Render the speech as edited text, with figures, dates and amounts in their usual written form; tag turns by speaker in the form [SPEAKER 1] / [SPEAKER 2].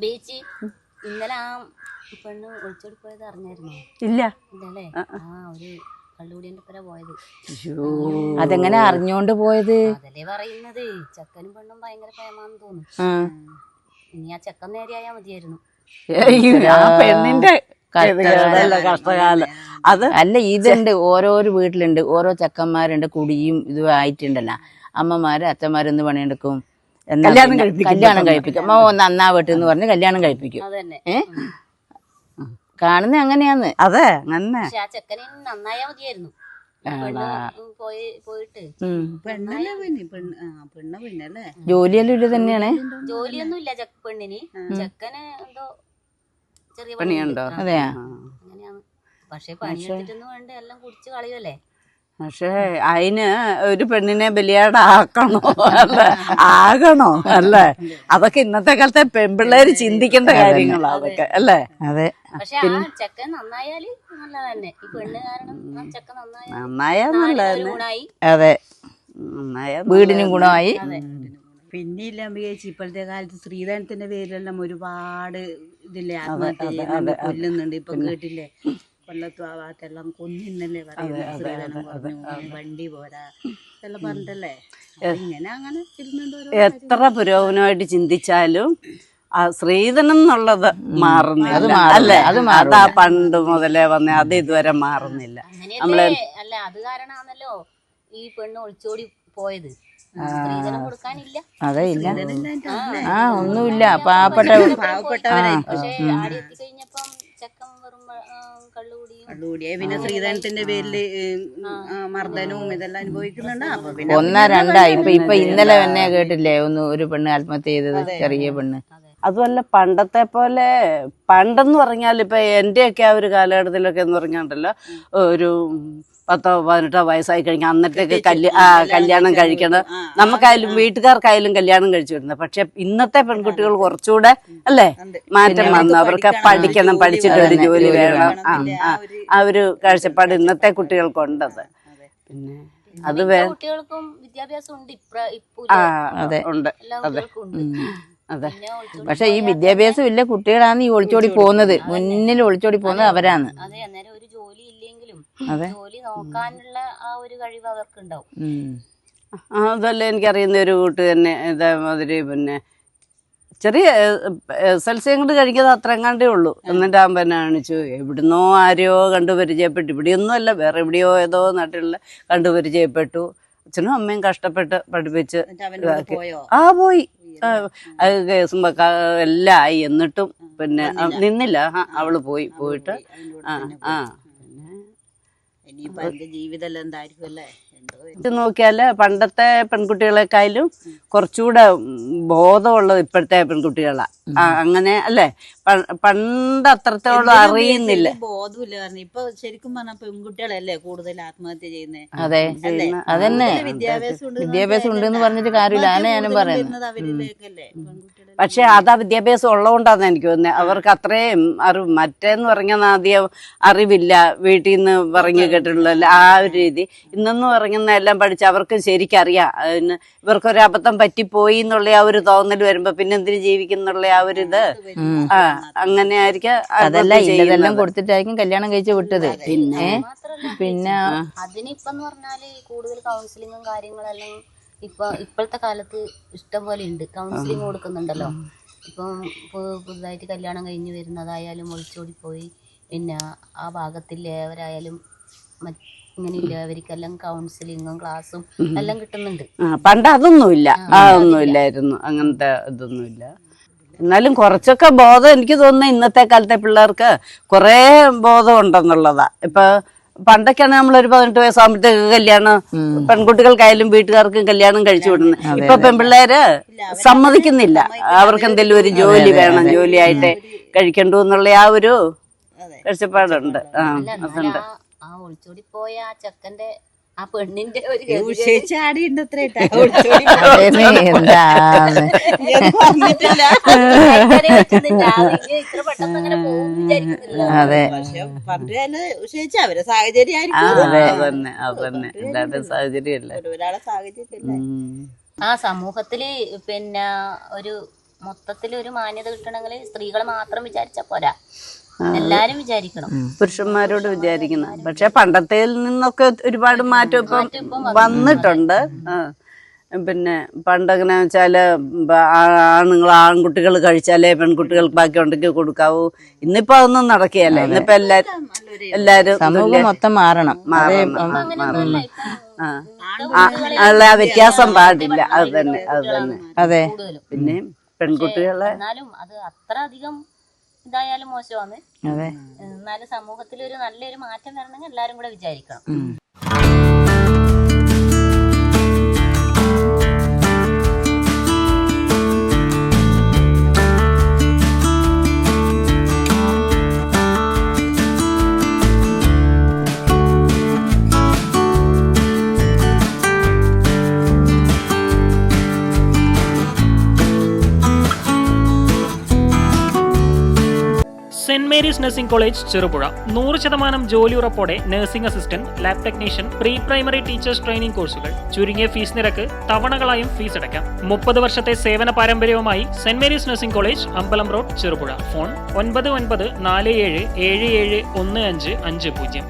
[SPEAKER 1] Beach ഇന്നലെ ആ പെണ്ണ് ഒളിച്ചോടി പോയത് അറിഞ്ഞായിരുന്നോ?
[SPEAKER 2] ഇല്ല.
[SPEAKER 1] ഇല്ലല്ലേ? ഒരു കള്ളുകൂടിയന്റെ ഒപ്പര പോയത്.
[SPEAKER 2] അതെങ്ങനെ അറിഞ്ഞോണ്ട് പോയത്?
[SPEAKER 1] അതല്ലേ പറയുന്നത്, ചെക്കനും പെണ്ണും ഭയങ്കര പ്രേമാന്ന് തോന്നുന്നു. ഇനി ആ ചെക്കൻ നേരെയായാ മതിയായിരുന്നു.
[SPEAKER 2] പെണ്ണിന്റെ
[SPEAKER 3] കഷ്ടകാലം അത്
[SPEAKER 2] അല്ല, ഇതുണ്ട് ഓരോരോ വീട്ടിലുണ്ട്, ഓരോ ചെക്കന്മാരുണ്ട് കുടിയും ഇതും ആയിട്ടുണ്ടല്ലോ. അമ്മമാര് അച്ഛന്മാരെന്ന് പണിയെടുക്കും, കല്യാണം കഴിപ്പിക്കും. നന്നാവട്ടെ എന്ന് പറഞ്ഞ് കല്യാണം കഴിപ്പിക്കും. കാണുന്ന അങ്ങനെയാന്ന്.
[SPEAKER 3] അതെ അങ്ങനെ.
[SPEAKER 1] പക്ഷെ ആ ചെക്കന് നന്നായാ മതിയായിരുന്നു. പോയിട്ട്
[SPEAKER 2] ജോലിയെല്ലാം ഇത് തന്നെയാണ്.
[SPEAKER 1] ജോലിയൊന്നും ഇല്ല പെണ്ണിന്. ചെക്കന് എന്തോ ചെറിയ
[SPEAKER 2] പണിയുണ്ടോ? അതെയാ,
[SPEAKER 1] അങ്ങനെയാണ്. പക്ഷെ പണിയെടുത്തിട്ടൊന്നും വേണ്ട, എല്ലാം കുടിച്ച് കളയുമല്ലേ.
[SPEAKER 3] പക്ഷേ അതിന് ഒരു പെണ്ണിനെ ബലിയാടാക്കണോ അല്ലേ, ആകണോ അല്ലേ? അതൊക്കെ ഇന്നത്തെ കാലത്തെ പെൺപിള്ളേര് ചിന്തിക്കേണ്ട കാര്യങ്ങളാ അതൊക്കെ അല്ലേ?
[SPEAKER 2] അതെ.
[SPEAKER 1] പക്ഷെ ആ ചെക്കൻ നന്നായാല് നല്ലത് തന്നെ. ഈ പെണ്ണ് കാരണം ആ ചെക്കൻ
[SPEAKER 3] നന്നായാന്നുള്ളതന്നെ.
[SPEAKER 1] ഗുണായി.
[SPEAKER 2] അതെ, വീടിനും ഗുണമായി.
[SPEAKER 4] പിന്നെ ഇല്ല അമ്പികേച്ചി, ഇപ്പോഴത്തെ കാലത്ത് സ്ത്രീധനത്തിന്റെ പേരിലെല്ലാം ഒരുപാട് ഇതില്ലേ ആത്മഹത്യ ചെയ്യുന്നുണ്ട്, കൊല്ലുന്നുണ്ട്. ഇപ്പൊ കേട്ടില്ലേ, കൊല്ലത്തും ആ ഭാഗത്തെല്ലാം കൊന്നിന്നല്ലേ പറയുന്നത്. സ്ത്രീധനം പറഞ്ഞു, വണ്ടി പോരാ ഇതെല്ലാം പറഞ്ഞിട്ടല്ലേ. ഇങ്ങനെ അങ്ങനെ ഇരുന്നുണ്ട്.
[SPEAKER 3] എത്ര പുരോഗമനമായിട്ട് ചിന്തിച്ചാലും ആ സ്ത്രീധനം എന്നുള്ളത് മാറുന്നില്ല അല്ലേ? അതാ പണ്ട് മുതലേ വന്നേ, അത് ഇതുവരെ മാറുന്നില്ല.
[SPEAKER 1] നമ്മളെ അല്ല, അത് കാരണമാണല്ലോ ഈ പെണ്ണ് ഒളിച്ചോടി പോയത്. സ്ത്രീധനം കൊടുക്കാനില്ല.
[SPEAKER 2] അതെ, ഇല്ല. ഒന്നുമില്ല, പാവപ്പെട്ടവരെ.
[SPEAKER 1] പക്ഷെ ആടെ എത്തിക്കഴിഞ്ഞപ്പം ചെക്കൻ വെറും
[SPEAKER 4] കള്ളുകൂടിയെ പിന്നെ സ്ത്രീധനത്തിന്റെ പേരില് മർദ്ദനവും ഇതെല്ലാം അനുഭവിക്കുന്നുണ്ട്. അപ്പൊ പിന്നെ
[SPEAKER 2] 1, 2 ഇപ്പൊ ഇന്നലെ തന്നെ കേട്ടില്ലേ ഒരു പെണ്ണ് ആത്മഹത്യ ചെയ്തത്, ചെറിയ പെണ്ണ്.
[SPEAKER 3] അതുമല്ല പണ്ടത്തെ പോലെ, പണ്ടെന്ന് പറഞ്ഞാൽ ഇപ്പൊ എന്റെയൊക്കെ ആ ഒരു കാലഘട്ടത്തിലൊക്കെ എന്ന് പറഞ്ഞാണ്ടല്ലോ, ഒരു 10, 18 വയസ്സായി കഴിഞ്ഞാൽ അന്നത്തേക്ക് കല്യാണം കഴിക്കണം. നമുക്കായാലും വീട്ടുകാർക്കായാലും കല്യാണം കഴിച്ചു വിടുന്നത്. പക്ഷെ ഇന്നത്തെ പെൺകുട്ടികൾ കുറച്ചുകൂടെ അല്ലേ മാറ്റം വന്നു. അവർക്ക് പഠിക്കണം, പഠിച്ചിട്ട് ഒരു ജോലി വേണം. ആ ഒരു കാഴ്ചപ്പാട് ഇന്നത്തെ കുട്ടികൾക്കുണ്ടത്. പിന്നെ അത്
[SPEAKER 1] കുട്ടികൾക്കും വിദ്യാഭ്യാസം ഉണ്ട്.
[SPEAKER 2] അതെ,
[SPEAKER 3] ഉണ്ട്. അതെ, അതെ.
[SPEAKER 2] പക്ഷെ ഈ വിദ്യാഭ്യാസം ഇല്ല കുട്ടികളാണ് ഈ ഒളിച്ചോടി പോകുന്നത്. മുന്നിൽ ഒളിച്ചോടി പോകുന്നത് അവരാണ്.
[SPEAKER 1] അതെ, അന്നേരം ഒരു ജോലി ഇല്ലെങ്കിലും ജോലി നോക്കാനുള്ള ആ ഒരു കഴിവ് അവർക്ക് ഉണ്ടാവും.
[SPEAKER 3] അതല്ല, എനിക്കറിയുന്ന ഒരു കൂട്ട് തന്നെ ഇതേമാതിരി പിന്നെ ചെറിയ SLC കൊണ്ട് കഴിക്കുന്നത് അത്രങ്ങാണ്ടേ ഉള്ളൂ. എന്നിട്ട് അവൻ പിന്നെ കാണിച്ചു, എവിടുന്നോ ആരെയോ കണ്ടു പരിചയപ്പെട്ടു. ഇവിടെയൊന്നും അല്ല, വേറെ എവിടെയോ ഏതോ നാട്ടിലുള്ള കണ്ടു പരിചയപ്പെട്ടു. അച്ഛനും അമ്മയും കഷ്ടപ്പെട്ട് പഠിപ്പിച്ച് പോയി. അത് കേസും എല്ലാം ആയി. എന്നിട്ടും പിന്നെ നിന്നില്ല. അവള് പോയിട്ട്
[SPEAKER 4] ജീവിതം എന്തായിരിക്കും അല്ലേ.
[SPEAKER 3] ഇത് നോക്കിയാല് പണ്ടത്തെ പെൺകുട്ടികളെക്കാളും കുറച്ചുകൂടെ ബോധമുള്ളത് ഇപ്പോഴത്തെ പെൺകുട്ടികളാ. അങ്ങനെ അല്ലേ? പണ്ട് അത്രത്തോളം അറിയുന്നില്ല,
[SPEAKER 4] ബോധമില്ല. കാരണം ഇപ്പൊ ശരിക്കും പറഞ്ഞ പെൺകുട്ടികളല്ലേ കൂടുതൽ ആത്മഹത്യ ചെയ്യുന്നത്.
[SPEAKER 2] അതെ, അതന്നെ. വിദ്യാഭ്യാസം ഉണ്ടെന്ന് പറഞ്ഞിട്ട് കാര്യമില്ല, ആണ് ഞാനും പറയുന്നത്.
[SPEAKER 3] പക്ഷെ അതാ വിദ്യാഭ്യാസം ഉള്ളതുകൊണ്ടാന്ന് എനിക്ക് തോന്നുന്നത്. അവർക്ക് അത്രയും അറിവ്, മറ്റേന്ന് പറഞ്ഞാൽ ആദ്യം അറിവില്ല, വീട്ടിൽ നിന്ന് പറഞ്ഞു കേട്ടിട്ടുള്ള ആ ഒരു രീതി. ഇന്നെന്ന് പറയുന്ന എല്ലാം പഠിച്ച് അവർക്ക് ശരിക്കറിയാം. അതിന് ഇവർക്കൊരു അബദ്ധം പറ്റിപ്പോയി എന്നുള്ള ആ ഒരു തോന്നൽ വരുമ്പോ പിന്നെ എന്തിനു ജീവിക്കുന്നുള്ള ആ ഒരു ഇത് അങ്ങനെ ആയിരിക്കും.
[SPEAKER 2] അതല്ല, ഇതെല്ലാം കൊടുത്തിട്ടായിരിക്കും കല്യാണം കഴിച്ച് വിട്ടത്. പിന്നെ
[SPEAKER 1] അതിനിപ്പം പറഞ്ഞാല് കൂടുതൽ കൗൺസിലിങ്ങും കാര്യങ്ങളെല്ലാം ഇപ്പോഴത്തെ കാലത്ത് ഇഷ്ടം പോലെ ഉണ്ട്. കൗൺസിലിംഗ് കൊടുക്കുന്നുണ്ടല്ലോ. ഇപ്പം പുതുതായിട്ട് കല്യാണം കഴിഞ്ഞ് വരുന്നതായാലും ഒളിച്ചോടിപ്പോയി, പിന്നെ ആ ഭാഗത്തില്ലേവരായാലും ഇങ്ങനെയില്ല, അവർക്കെല്ലാം കൗൺസിലിങ്ങും ക്ലാസ്സും എല്ലാം കിട്ടുന്നുണ്ട്.
[SPEAKER 3] പണ്ട് അതൊന്നുമില്ല, അതൊന്നുമില്ലായിരുന്നു, അങ്ങനത്തെ ഇതൊന്നുമില്ല. എന്നാലും കുറച്ചൊക്കെ ബോധം എനിക്ക് തോന്നുന്നു ഇന്നത്തെ കാലത്തെ പിള്ളേർക്ക് കുറേ ബോധം ഉണ്ടെന്നുള്ളതാ. ഇപ്പൊ പണ്ടൊക്കെയാണ് നമ്മളൊരു 18 വയസ്സാകുമ്പോഴത്തേക്ക് കല്യാണം, പെൺകുട്ടികൾക്കായാലും വീട്ടുകാർക്കും കല്യാണം കഴിച്ചു വിടുന്നത്. ഇപ്പൊ പെൺപിള്ളേര് സമ്മതിക്കുന്നില്ല. അവർക്ക് എന്തെങ്കിലും ഒരു ജോലി വേണം, ജോലിയായിട്ട് കഴിക്കണ്ടു എന്നുള്ള ആ ഒരു കാഴ്ചപ്പാടുണ്ട്. അതുണ്ട്.
[SPEAKER 1] ആ ഒളിച്ചോടി പോയ ആ ചെക്കന്റെ ആ പെണ്ണിന്റെ ഒരു ഇത്ര പെട്ടെന്ന് അങ്ങനെ പോകും വിചാരിക്കുന്നില്ല.
[SPEAKER 4] അവരെ സാഹചര്യം
[SPEAKER 3] സാഹചര്യമല്ല
[SPEAKER 4] ഒരാളെ സാഹചര്യം.
[SPEAKER 1] ആ സമൂഹത്തില് പിന്നെ ഒരു മൊത്തത്തിൽ ഒരു മാന്യത കിട്ടണമെങ്കിൽ സ്ത്രീകൾ മാത്രം വിചാരിച്ചാ പോരാ, എല്ലാരും വിചാരിക്കണം.
[SPEAKER 3] പുരുഷന്മാരോട് വിചാരിക്കണം. പക്ഷെ പണ്ടത്തേൽ നിന്നൊക്കെ ഒരുപാട് മാറ്റം ഇപ്പം വന്നിട്ടുണ്ട്. പിന്നെ പണ്ടെങ്ങനെ വെച്ചാല് ആൺകുട്ടികൾ കഴിച്ചാലേ പെൺകുട്ടികൾക്ക് ബാക്കി ഉണ്ടെങ്കിൽ കൊടുക്കാവൂ. ഇന്നിപ്പോ അതൊന്നും നടക്കുകയല്ലേ. ഇന്നിപ്പോ എല്ലാരും
[SPEAKER 2] സമൂഹം മൊത്തം മാറണം.
[SPEAKER 3] ആ വ്യത്യാസം പാടില്ല. അത് തന്നെ
[SPEAKER 2] അതെ.
[SPEAKER 3] പിന്നെ പെൺകുട്ടികളെ
[SPEAKER 1] എന്നാലും അത് അത്ര അധികം ഇതായാലും മോശമാണ്.
[SPEAKER 2] അതെ.
[SPEAKER 1] എന്നാലും സമൂഹത്തിൽ ഒരു നല്ലൊരു മാറ്റം വരണമെങ്കിൽ എല്ലാരും കൂടെ വിചാരിക്കണം.
[SPEAKER 5] Saint Mary's nursing college Cherupuzha 100% ജോലി ഉറപ്പോടെ nursing assistant, lab technician, pre primary teachers training കോഴ്സുകൾ. ചുരുങ്ങിയ ഫീസ് നിരക്ക് തവണകളായും ഫീസ് അടയ്ക്കാം. 30 വർഷത്തെ സേവന പാരമ്പര്യവുമായി സെന്റ് മേരീസ് നഴ്സിംഗ് കോളേജ്, അമ്പലം റോഡ്, ചെറുപുഴ. ഫോൺ 9947771550.